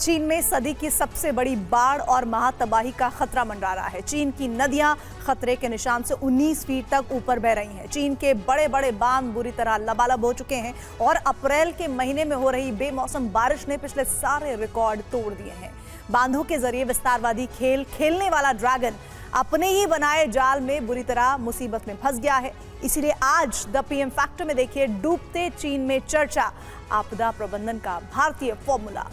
चीन में सदी की सबसे बड़ी बाढ़ और महातबाही का खतरा मंडरा रहा है। चीन की नदियां खतरे के निशान से 19 फीट तक ऊपर बह रही हैं। चीन के बड़े बड़े बांध बुरी तरह लबालब हो चुके हैं और अप्रैल के महीने में हो रही बेमौसम बारिश ने पिछले सारे रिकॉर्ड तोड़ दिए हैं। बांधों के जरिए विस्तारवादी खेल खेलने वाला ड्रैगन अपने ही बनाए जाल में बुरी तरह मुसीबत में फंस गया है। इसीलिए आज द पीएम फैक्टर में देखिए डूबते चीन में चर्चा, आपदा प्रबंधन का भारतीय फॉर्मूला।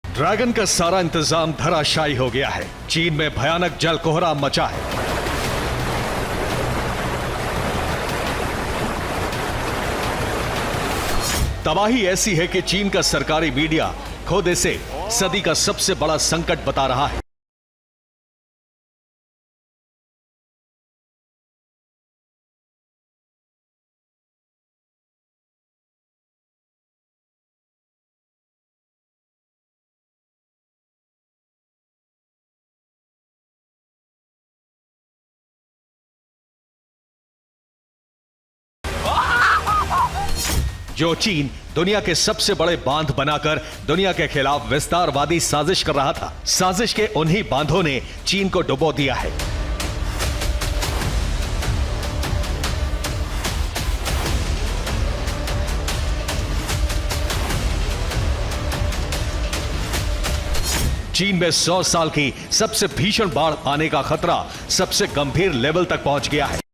ड्रैगन का सारा इंतजाम धराशायी हो गया है। चीन में भयानक जल कोहरा मचा है। तबाही ऐसी है कि चीन का सरकारी मीडिया खुद इसे सदी का सबसे बड़ा संकट बता रहा है। जो चीन दुनिया के सबसे बड़े बांध बनाकर दुनिया के खिलाफ विस्तारवादी साजिश कर रहा था, साजिश के उन्हीं बांधों ने चीन को डुबो दिया है। चीन में 100 साल की सबसे भीषण बाढ़ आने का खतरा सबसे गंभीर लेवल तक पहुंच गया है।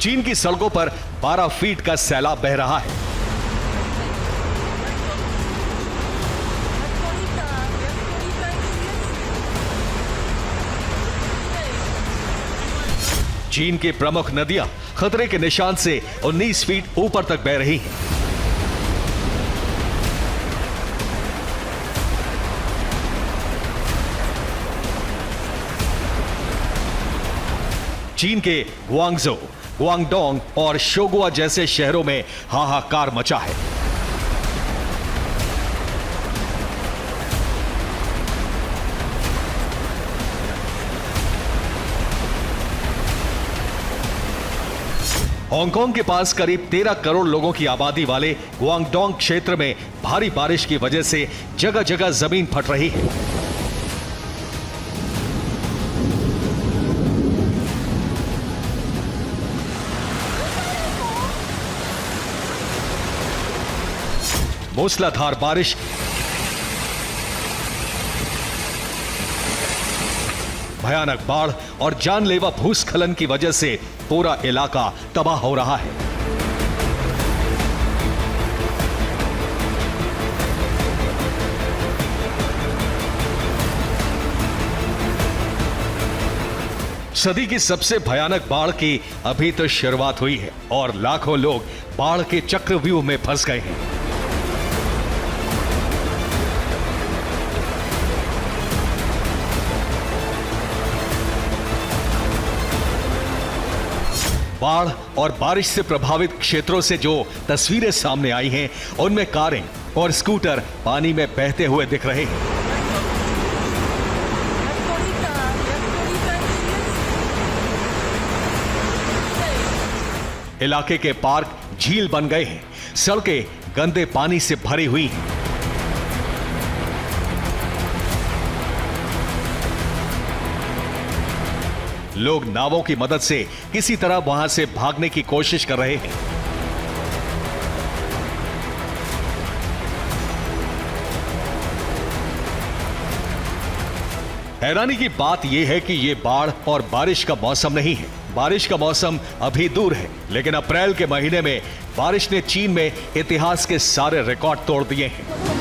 चीन की सड़कों पर 12 फीट का सैलाब बह रहा है। चीन की प्रमुख नदियां खतरे के निशान से 19 फीट ऊपर तक बह रही हैं। चीन के ग्वांगझो, ग्वांगडोंग और शोगुआ जैसे शहरों में हाहाकार मचा है। हांगकांग के पास करीब 13 करोड़ लोगों की आबादी वाले ग्वांगडोंग क्षेत्र में भारी बारिश की वजह से जगह जगह जमीन फट रही है। मूसलाधार बारिश भयानक बाढ़ और जानलेवा भूस्खलन की वजह से पूरा इलाका तबाह हो रहा है। सदी की सबसे भयानक बाढ़ की अभी तो शुरुआत हुई है और लाखों लोग बाढ़ के चक्रव्यूह में फंस गए हैं। बाढ़ और बारिश से प्रभावित क्षेत्रों से जो तस्वीरें सामने आई हैं, उनमें कारें और स्कूटर पानी में बहते हुए दिख रहे हैं। इलाके के पार्क झील बन गए हैं, सड़कें गंदे पानी से भरी हुई हैं। लोग नावों की मदद से किसी तरह वहां से भागने की कोशिश कर रहे हैं। हैरानी की बात यह है कि ये बाढ़ और बारिश का मौसम नहीं है। बारिश का मौसम अभी दूर है, लेकिन अप्रैल के महीने में बारिश ने चीन में इतिहास के सारे रिकॉर्ड तोड़ दिए हैं।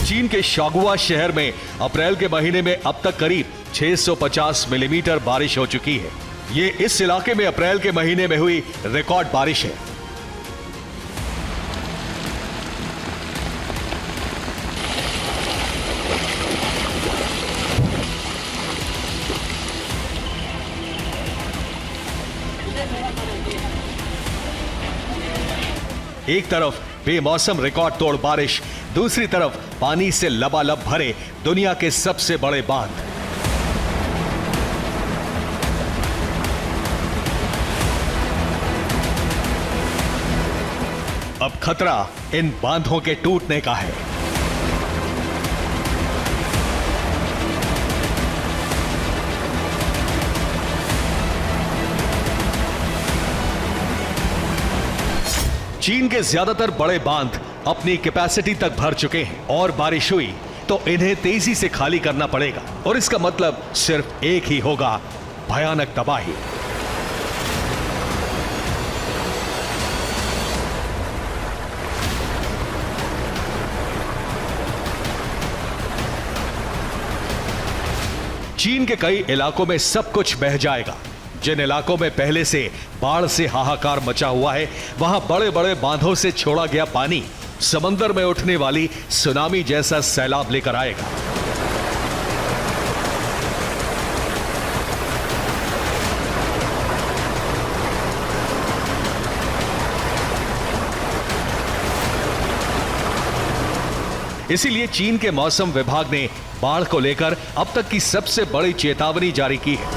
चीन के शागुआ शहर में अप्रैल के महीने में अब तक करीब 650 मिलीमीटर बारिश हो चुकी है। ये इस इलाके में अप्रैल के महीने में हुई रिकॉर्ड बारिश है। एक तरफ बेमौसम रिकॉर्ड तोड़ बारिश, दूसरी तरफ पानी से लबालब भरे दुनिया के सबसे बड़े बांध। अब खतरा इन बांधों के टूटने का है। चीन के ज्यादातर बड़े बांध अपनी कैपेसिटी तक भर चुके हैं और बारिश हुई तो इन्हें तेजी से खाली करना पड़ेगा, और इसका मतलब सिर्फ एक ही होगा, भयानक तबाही। चीन के कई इलाकों में सब कुछ बह जाएगा। जिन इलाकों में पहले से बाढ़ से हाहाकार मचा हुआ है, वहां बड़े बड़े बांधों से छोड़ा गया पानी समंदर में उठने वाली सुनामी जैसा सैलाब लेकर आएगा। इसीलिए चीन के मौसम विभाग ने बाढ़ को लेकर अब तक की सबसे बड़ी चेतावनी जारी की है।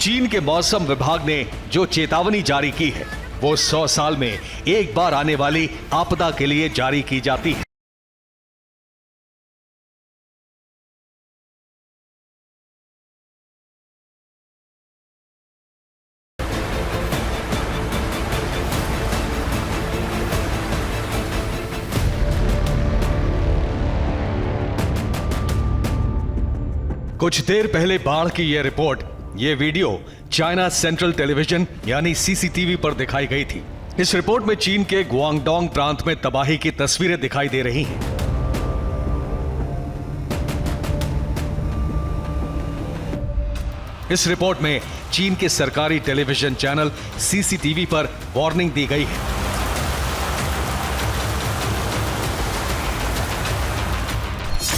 चीन के मौसम विभाग ने जो चेतावनी जारी की है, वो 100 साल में एक बार आने वाली आपदा के लिए जारी की जाती है। कुछ देर पहले बाढ़ की यह रिपोर्ट, ये वीडियो चाइना सेंट्रल टेलीविजन यानी सीसीटीवी पर दिखाई गई थी। इस रिपोर्ट में चीन के गुआंगडोंग प्रांत में तबाही की तस्वीरें दिखाई दे रही हैं। इस रिपोर्ट में चीन के सरकारी टेलीविजन चैनल सीसीटीवी पर वार्निंग दी गई है।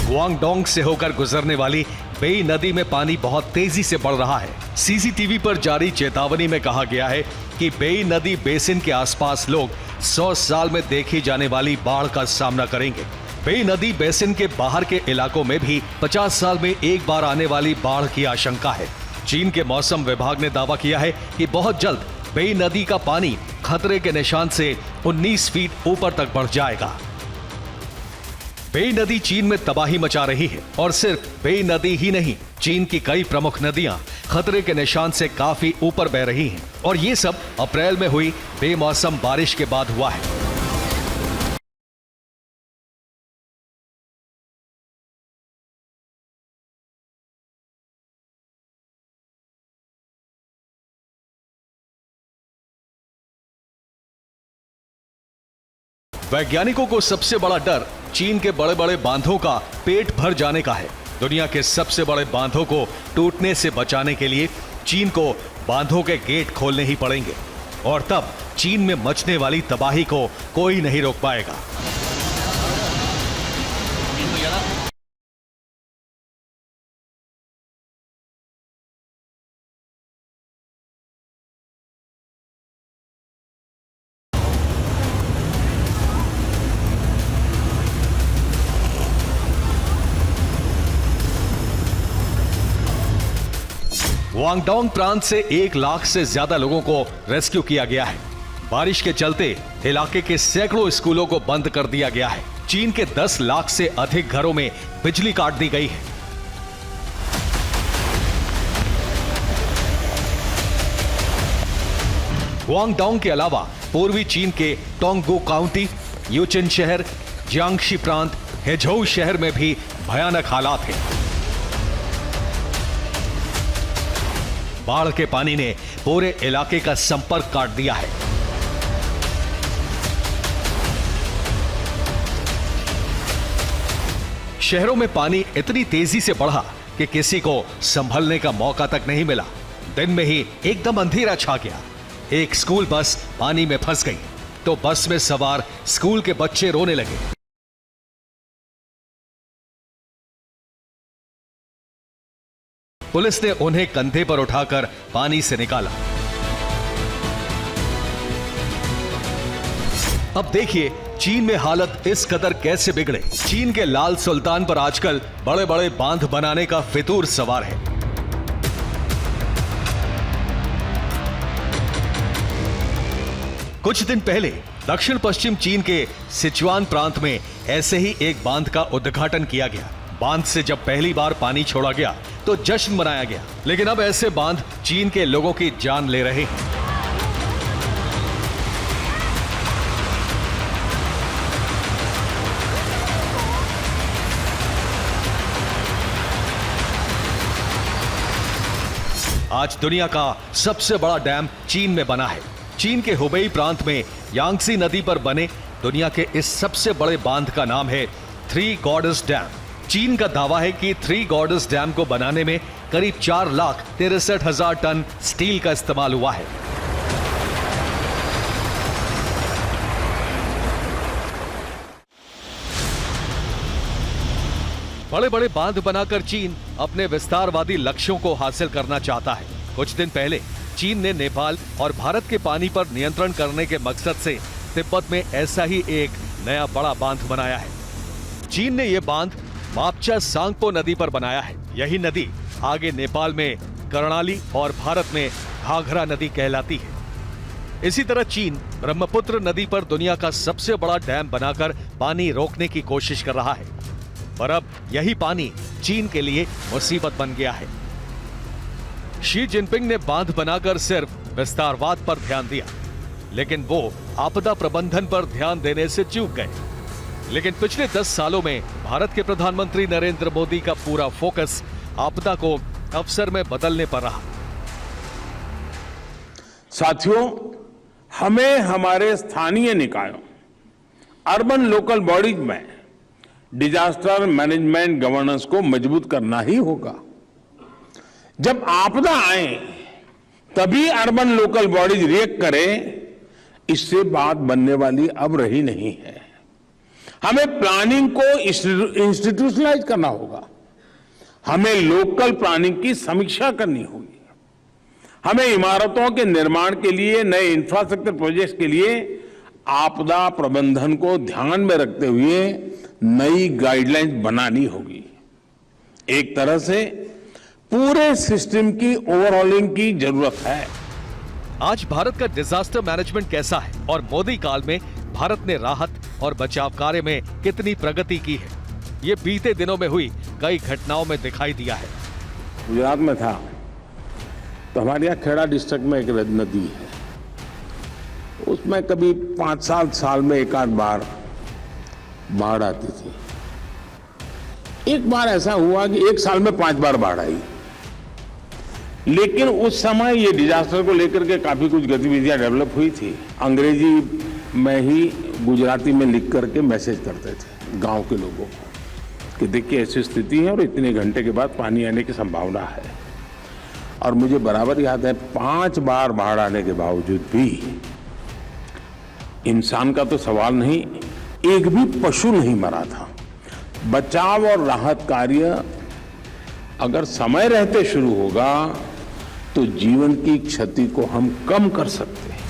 गुआंगडोंग से होकर गुजरने वाली बेई नदी में पानी बहुत तेजी से बढ़ रहा है। सीसीटीवी पर जारी चेतावनी में कहा गया है कि बेई नदी बेसिन के आसपास लोग 100 साल में देखी जाने वाली बाढ़ का सामना करेंगे। बेई नदी बेसिन के बाहर के इलाकों में भी 50 साल में एक बार आने वाली बाढ़ की आशंका है। चीन के मौसम विभाग ने दावा किया है कि बहुत जल्द बेई नदी का पानी खतरे के निशान से 19 फीट ऊपर तक बढ़ जाएगा। बेई नदी चीन में तबाही मचा रही है, और सिर्फ बेई नदी ही नहीं, चीन की कई प्रमुख नदियां खतरे के निशान से काफी ऊपर बह रही हैं, और ये सब अप्रैल में हुई बेमौसम बारिश के बाद हुआ है। वैज्ञानिकों को सबसे बड़ा डर चीन के बड़े बड़े बांधों का पेट भर जाने का है। दुनिया के सबसे बड़े बांधों को टूटने से बचाने के लिए चीन को बांधों के गेट खोलने ही पड़ेंगे, और तब चीन में मचने वाली तबाही को कोई नहीं रोक पाएगा। ग्वांगडोंग प्रांत से 1 लाख से ज्यादा लोगों को रेस्क्यू किया गया है। बारिश के चलते इलाके के सैकड़ों स्कूलों को बंद कर दिया गया है। चीन के 10 लाख से अधिक घरों में बिजली काट दी गई है। ग्वांगडोंग के अलावा पूर्वी चीन के टोंगगू काउंटी, यूचिन शहर, जियांगशी प्रांत, हेझोउ शहर में भी भयानक हालात हैं। बाढ़ के पानी ने पूरे इलाके का संपर्क काट दिया है। शहरों में पानी इतनी तेजी से बढ़ा कि किसी को संभलने का मौका तक नहीं मिला। दिन में ही एकदम अंधेरा छा गया। एक स्कूल बस पानी में फंस गई तो बस में सवार स्कूल के बच्चे रोने लगे। पुलिस ने उन्हें कंधे पर उठाकर पानी से निकाला। अब देखिए चीन में हालत इस कदर कैसे बिगड़े। चीन के लाल सुल्तान पर आजकल बड़े बड़े बांध बनाने का फितूर सवार है। कुछ दिन पहले दक्षिण पश्चिम चीन के सिचुआन प्रांत में ऐसे ही एक बांध का उद्घाटन किया गया। बांध से जब पहली बार पानी छोड़ा गया तो जश्न मनाया गया, लेकिन अब ऐसे बांध चीन के लोगों की जान ले रहे हैं। आज दुनिया का सबसे बड़ा डैम चीन में बना है। चीन के हुबेई प्रांत में यांगसी नदी पर बने दुनिया के इस सबसे बड़े बांध का नाम है थ्री गॉर्डस डैम। चीन का दावा है कि थ्री गॉर्डस डैम को बनाने में करीब 4,63,000 टन स्टील का इस्तेमाल हुआ है। बड़े बड़े बांध बनाकर चीन अपने विस्तारवादी लक्ष्यों को हासिल करना चाहता है। कुछ दिन पहले चीन ने नेपाल और भारत के पानी पर नियंत्रण करने के मकसद से तिब्बत में ऐसा ही एक नया बड़ा बांध बनाया है। चीन ने यह बांध मापचा सांगपो नदी पर बनाया है। यही नदी आगे नेपाल में कर्णाली और भारत में घाघरा नदी कहलाती है। इसी तरह चीन ब्रह्मपुत्र नदी पर दुनिया का सबसे बड़ा डैम बनाकर पानी रोकने की कोशिश कर रहा है, पर अब यही पानी चीन के लिए मुसीबत बन गया है। शी जिनपिंग ने बांध बनाकर सिर्फ विस्तारवाद पर ध्यान दिया, लेकिन वो आपदा प्रबंधन पर ध्यान देने से चूक गए। लेकिन पिछले 10 सालों में भारत के प्रधानमंत्री नरेंद्र मोदी का पूरा फोकस आपदा को अवसर में बदलने पर रहा। साथियों, हमें हमारे स्थानीय निकायों, अर्बन लोकल बॉडीज में डिजास्टर मैनेजमेंट गवर्नेंस को मजबूत करना ही होगा। जब आपदा आए तभी अर्बन लोकल बॉडीज रिएक्ट करें, इससे बात बनने वाली अब रही नहीं है। हमें प्लानिंग को इंस्टीट्यूशनलाइज करना होगा। हमें लोकल प्लानिंग की समीक्षा करनी होगी। हमें इमारतों के निर्माण के लिए, नए इंफ्रास्ट्रक्चर प्रोजेक्ट्स के लिए आपदा प्रबंधन को ध्यान में रखते हुए नई गाइडलाइंस बनानी होगी। एक तरह से पूरे सिस्टम की ओवरऑलिंग की जरूरत है। आज भारत का डिजास्टर मैनेजमेंट कैसा है और मोदी काल में भारत ने राहत और बचाव कार्य में कितनी प्रगति की है, ये बीते दिनों में हुई कई घटनाओं में दिखाई दिया है। गुजरात में था तो हमारे यहाँ खेड़ा डिस्ट्रिक्ट में एक नदी है, उसमें कभी 5 साल में एक आध बार बाढ़ आती थी। एक बार ऐसा हुआ कि 1 साल में 5 बार बाढ़ आई, लेकिन उस समय ये डिजास्टर को लेकर के काफी कुछ गतिविधियां डेवलप हुई थी। अंग्रेजी में ही गुजराती में लिख करके मैसेज करते थे गांव के लोगों को कि देखिए ऐसी स्थिति है और इतने घंटे के बाद पानी आने की संभावना है। और मुझे बराबर याद है 5 बार बाढ़ आने के बावजूद भी इंसान का तो सवाल नहीं, एक भी पशु नहीं मरा था। बचाव और राहत कार्य अगर समय रहते शुरू होगा तो जीवन की क्षति को हम कम कर सकते हैं।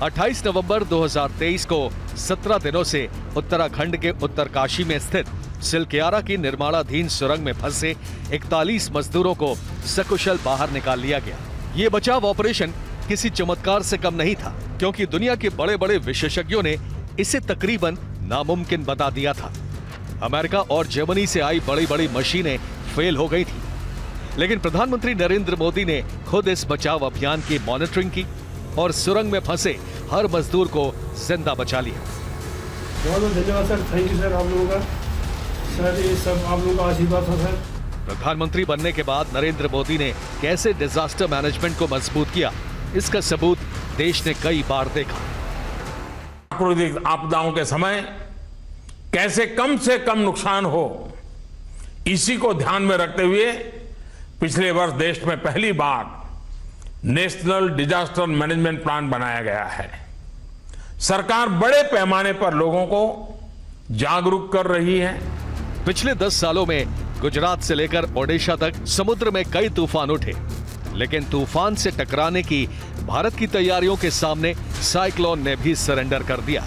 28 नवंबर 2023 को 17 दिनों से उत्तराखंड के उत्तरकाशी में स्थित सिलक्यारा की निर्माणाधीन सुरंग में फंसे 41 मजदूरों को सकुशल बाहर निकाल लिया गया। ये बचाव ऑपरेशन किसी चमत्कार से कम नहीं था, क्योंकि दुनिया के बड़े बड़े विशेषज्ञों ने इसे तकरीबन नामुमकिन बता दिया था। अमेरिका और जर्मनी से आई बड़ी बड़ी मशीनें फेल हो गई थी, लेकिन प्रधानमंत्री नरेंद्र मोदी ने खुद इस बचाव अभियान की मॉनिटरिंग की और सुरंग में फंसे हर मजदूर को जिंदा बचा लिया। बहुत बहुत धन्यवाद सर, थैंक यू सर आप लोगों का। सर ये सब आप लोगों का आशीर्वाद था सर। प्रधानमंत्री बनने के बाद नरेंद्र मोदी ने कैसे डिजास्टर मैनेजमेंट को मजबूत किया, इसका सबूत देश ने कई बार देखा। प्राकृतिक आपदाओं के समय कैसे कम से कम नुकसान हो, इसी को ध्यान में रखते हुए पिछले वर्ष देश में पहली बार नेशनल डिजास्टर मैनेजमेंट प्लान बनाया गया है। सरकार बड़े पैमाने पर लोगों को जागरूक कर रही है। पिछले 10 सालों में गुजरात से लेकर ओडिशा तक समुद्र में कई तूफान उठे, लेकिन तूफान से टकराने की भारत की तैयारियों के सामने साइक्लोन ने भी सरेंडर कर दिया।